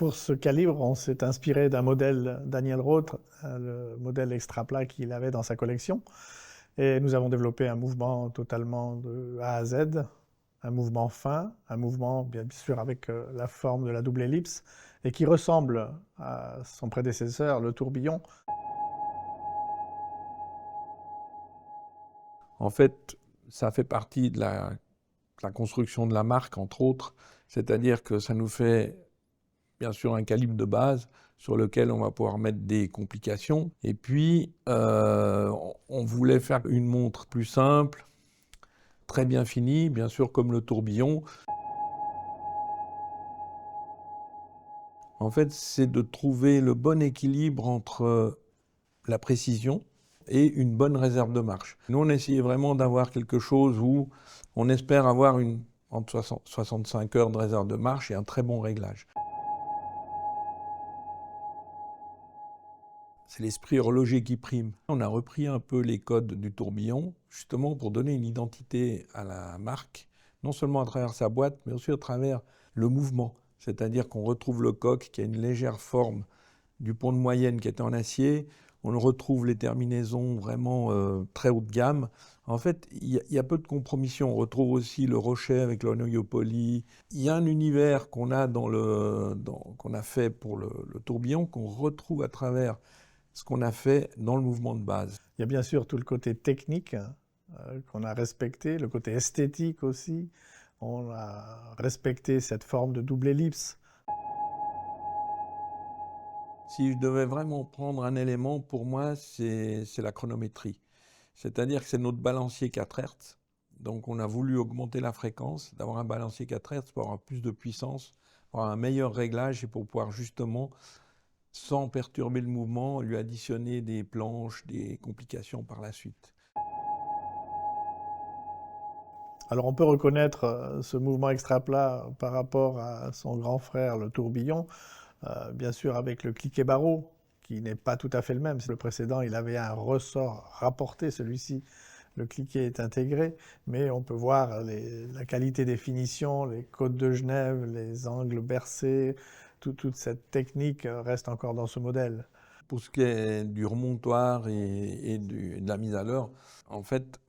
Pour ce calibre, on s'est inspiré d'un modèle Daniel Roth, le modèle extra plat qu'il avait dans sa collection. Et nous avons développé un mouvement totalement de A à Z, un mouvement fin, un mouvement bien sûr avec la forme de la double ellipse, et qui ressemble à son prédécesseur, le tourbillon. En fait, ça fait partie de la construction de la marque, entre autres, c'est-à-dire que ça nous fait bien sûr un calibre de base sur lequel on va pouvoir mettre des complications. Et puis, on voulait faire une montre plus simple, très bien finie, bien sûr comme le tourbillon. En fait, c'est de trouver le bon équilibre entre la précision et une bonne réserve de marche. Nous, on essayait vraiment d'avoir quelque chose où on espère avoir entre 65 heures de réserve de marche et un très bon réglage. C'est l'esprit horloger qui prime. On a repris un peu les codes du tourbillon, justement pour donner une identité à la marque, non seulement à travers sa boîte, mais aussi à travers le mouvement. C'est-à-dire qu'on retrouve le coq qui a une légère forme du pont de moyenne qui était en acier. On retrouve les terminaisons vraiment très haut de gamme. En fait, il y a peu de compromission. On retrouve aussi le rochet avec le noyau poli. Il y a un univers qu'on a qu'on a fait pour le tourbillon, qu'on retrouve à travers ce qu'on a fait dans le mouvement de base. Il y a bien sûr tout le côté technique qu'on a respecté, le côté esthétique aussi. On a respecté cette forme de double ellipse. Si je devais vraiment prendre un élément, pour moi, c'est la chronométrie. C'est-à-dire que c'est notre balancier 4 Hz. Donc on a voulu augmenter la fréquence, d'avoir un balancier 4 Hz pour avoir plus de puissance, pour avoir un meilleur réglage et pour pouvoir justement, sans perturber le mouvement, lui additionner des planches, des complications par la suite. Alors on peut reconnaître ce mouvement extra plat par rapport à son grand frère, le tourbillon, bien sûr avec le cliquet barreau, qui n'est pas tout à fait le même. Le précédent, il avait un ressort rapporté, celui-ci, le cliquet est intégré, mais on peut voir la qualité des finitions, les côtes de Genève, les angles bercés, toute cette technique reste encore dans ce modèle. Pour ce qui est du remontoir et de la mise à l'heure, en fait,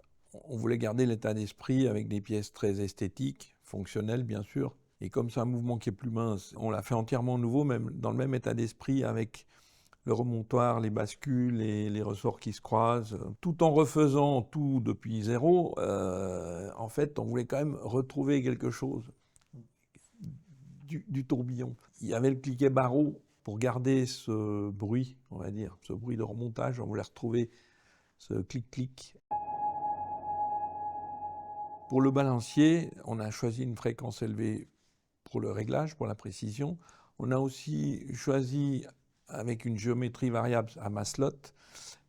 on voulait garder l'état d'esprit avec des pièces très esthétiques, fonctionnelles bien sûr. Et comme c'est un mouvement qui est plus mince, on l'a fait entièrement nouveau, même dans le même état d'esprit avec le remontoir, les bascules, les ressorts qui se croisent. Tout en refaisant tout depuis zéro, en fait, on voulait quand même retrouver quelque chose du tourbillon. Il y avait le cliquet barreau pour garder ce bruit, on va dire, ce bruit de remontage. On voulait retrouver ce clic-clic. Pour le balancier, on a choisi une fréquence élevée pour le réglage, pour la précision. On a aussi choisi avec une géométrie variable à maslot,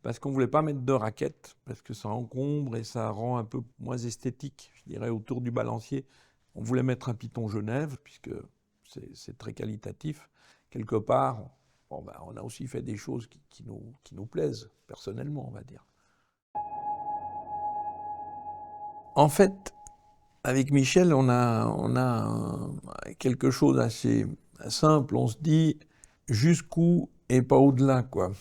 parce qu'on ne voulait pas mettre de raquettes, parce que ça encombre et ça rend un peu moins esthétique, je dirais, autour du balancier. On voulait mettre un piton Genève, puisque c'est très qualitatif. Quelque part, bon, on a aussi fait des choses qui nous plaisent, personnellement, on va dire. En fait, avec Michel, on a quelque chose d'assez simple. On se dit jusqu'où et pas au-delà, quoi.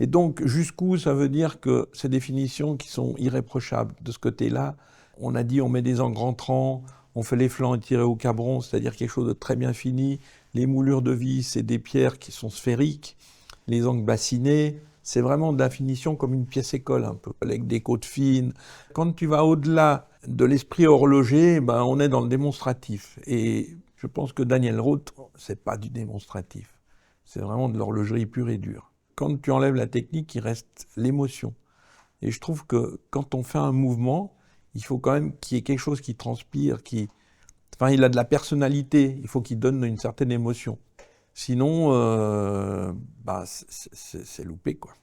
Et donc, jusqu'où, ça veut dire que ces définitions qui sont irréprochables. De ce côté-là, on a dit on met des angles rentrants, on fait les flancs étirés au cabron, c'est-à-dire quelque chose de très bien fini. Les moulures de vis, c'est des pierres qui sont sphériques. Les angles bassinés, c'est vraiment de la finition comme une pièce école, un peu, avec des côtes fines. Quand tu vas au-delà de l'esprit horloger, on est dans le démonstratif. Et je pense que Daniel Roth, c'est pas du démonstratif. C'est vraiment de l'horlogerie pure et dure. Quand tu enlèves la technique, il reste l'émotion. Et je trouve que quand on fait un mouvement, il faut quand même qu'il y ait quelque chose qui transpire, enfin, il a de la personnalité, il faut qu'il donne une certaine émotion. Sinon, c'est loupé, quoi.